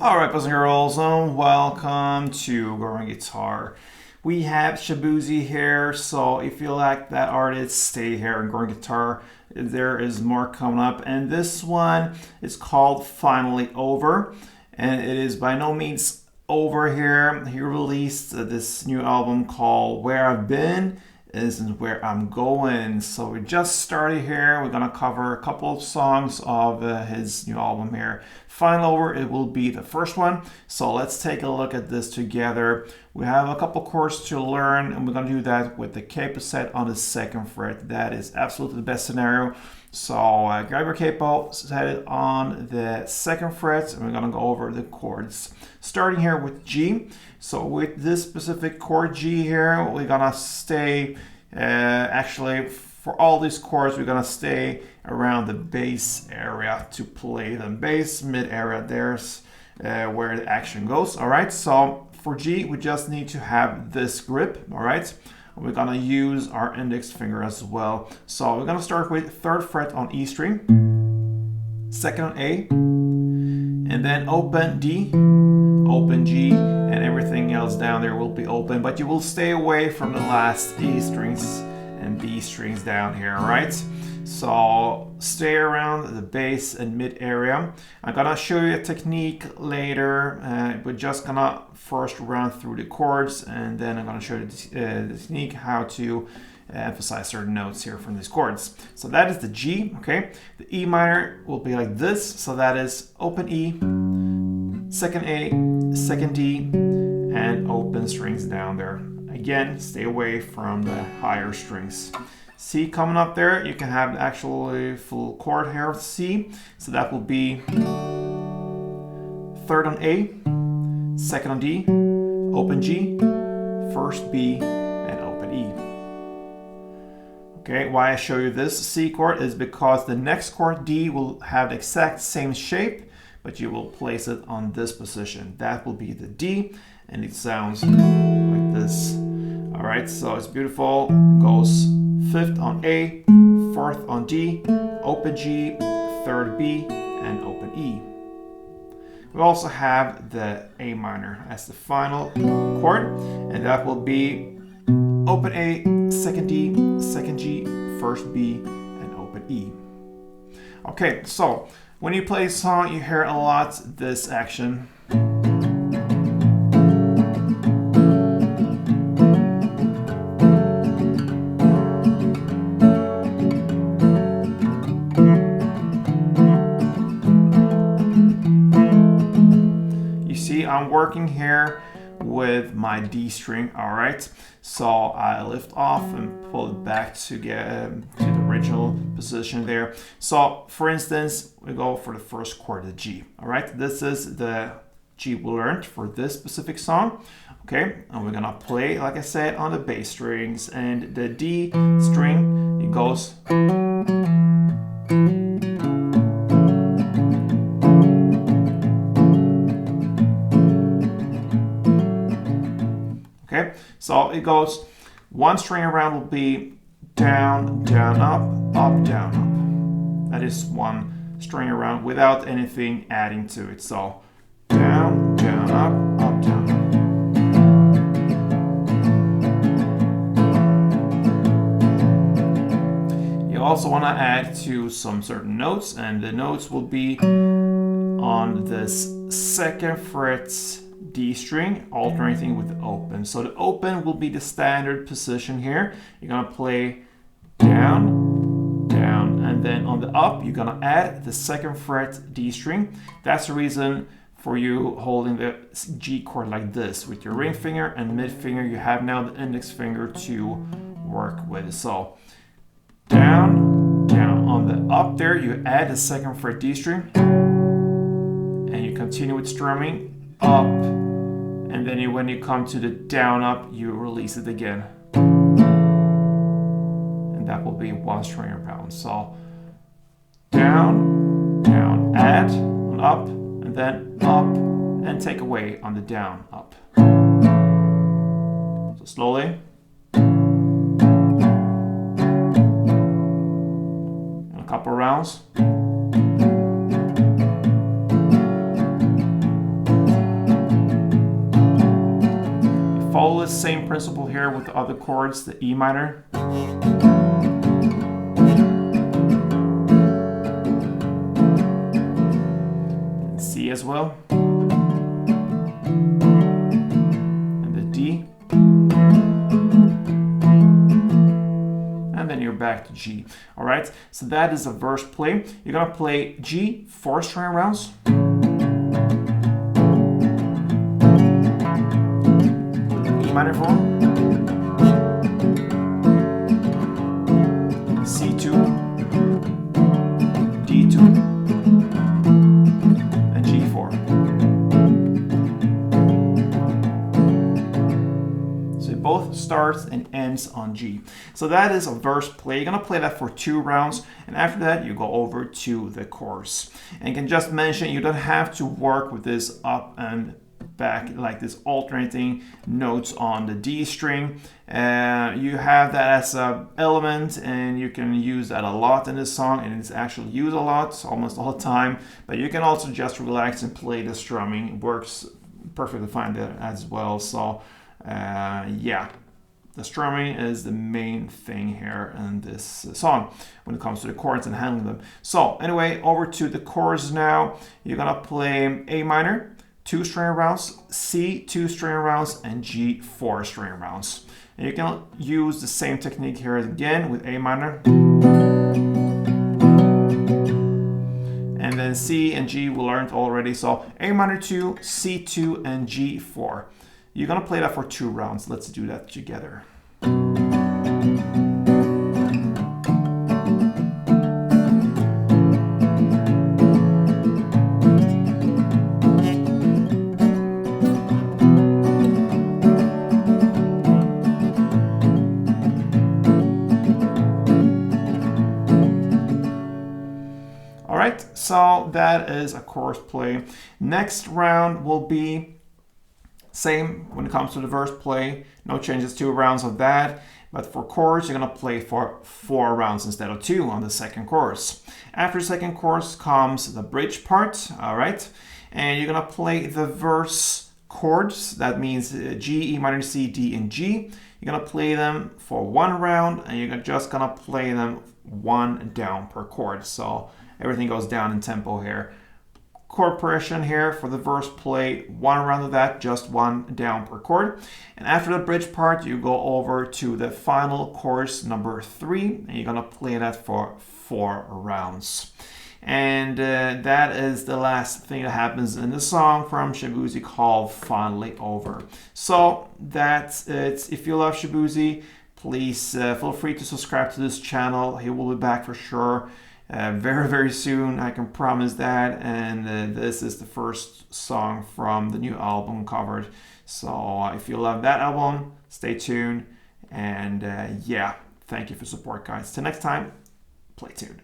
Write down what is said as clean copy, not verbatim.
Alright, boys and girls, welcome to Growing Guitar. We have Shaboozey here, so if you like that artist, stay here in Growing Guitar. There is more coming up, and this one is called Finally Over, and it is by no means over here. He released this new album called Where I've Been Isn't Where I'm Going. So we just started here. We're gonna cover a couple of songs of his new album here. Final Over, it will be the first one. So let's take a look at this together. We have a couple chords to learn, and we're gonna do that with the capo set on the second fret. That is absolutely the best scenario. So grab your capo, set it on the second fret, and we're gonna go over the chords. Starting here with G. So with this specific chord G here, we're gonna stay, actually for all these chords, we're gonna stay around the bass area to play them. Bass, mid area, there's where the action goes. All right, so for G, we just need to have this grip, all right? We're gonna use our index finger as well. So we're gonna start with third fret on E string, second on A, and then open D, open G, and everything else down there will be open, but you will stay away from the last E strings and B strings down here, all right? So stay around the bass and mid area. I'm gonna show you a technique later. We're just gonna first run through the chords, and then I'm gonna show you the technique how to emphasize certain notes here from these chords. So that is the G, okay? The E minor will be like this. So that is open E, second A, second D, and open strings down there. Again, stay away from the higher strings. C coming up there, you can have actually full chord here of C. So that will be third on A, second on D, open G, first B, and open E. Okay, why I show you this C chord is because the next chord D will have the exact same shape, but you will place it on this position. That will be the D, and it sounds like this. All right, so it's beautiful. It goes fifth on A, fourth on D, open G, third B, and open E. We also have the A minor as the final chord, and that will be open A, second D, second G, first B, and open E. Okay, so when you play a song, you hear a lot this action. I'm working here with my D string, all right? So I lift off and pull it back to get to the original position there. So for instance, we go for the first chord, the G, all right? This is the G we learned for this specific song, okay? And we're gonna play, like I said, on the bass strings, and the D string, it goes. Okay, so it goes, one string around will be down, down, up, down, up. That is one string around without anything adding to it. So down, down, up, down, up. You also want to add to some certain notes, and the notes will be on this second fret D string, alternating with the open. So the open will be the standard position here. You're gonna play down, down, and then on the up, you're gonna add the second fret D string. That's the reason for you holding the G chord like this. With your ring finger and mid finger, you have now the index finger to work with. So down, down. On the up there, you add the second fret D string, and you continue with strumming up, and then when you come to the down up, you release it again, and that will be one string around. So down, down, add on up, and then up, and take away on the down, up. So slowly, and a couple rounds. the same principle here with the other chords, the E minor. C as well. And the D. And then you're back to G. All right, so that is a verse play. You're gonna play G 4 string rounds. E minor 4. C2. D2. And G4. So it both starts and ends on G. So that is a verse play. You're gonna play that for 2 rounds, and after that you go over to the chorus. And you can just mention you don't have to work with this up and back like this alternating notes on the D string. You have that as an element, and you can use that a lot in this song, and it's actually used a lot, almost all the time. But you can also just relax and play the strumming. It works perfectly fine there as well. So yeah, the strumming is the main thing here in this song when it comes to the chords and handling them. So anyway, over to the chorus now. You're gonna play A minor 2 string rounds, C 2 string rounds, and G 4 string rounds. And you can use the same technique here again with A minor. And then C and G we learned already. So A minor 2, C2, and G4. You're gonna play that for 2 rounds. Let's do that together. So that is a chorus play. Next round will be same when it comes to the verse play. No changes, 2 rounds of that. But for chorus, you're gonna play for 4 rounds instead of 2 on the second chorus. After the second chorus comes the bridge part, all right? And you're gonna play the verse chords. That means G, E minor, C, D, and G. You're gonna play them for 1 round, and you're just gonna play them 1 down per chord. So everything goes down in tempo here. Chord progression here for the verse play, 1 round of that, just 1 down per chord. And after the bridge part, you go over to the final chorus number 3, and you're gonna play that for 4 rounds. And that is the last thing that happens in the song from Shaboozey called Finally Over. So that's it. If you love Shaboozey, please feel free to subscribe to this channel. He will be back for sure. Very, very soon, I can promise that. And this is the first song from the new album covered. So if you love that album, stay tuned. And yeah, thank you for support, guys. Till next time, play tuned.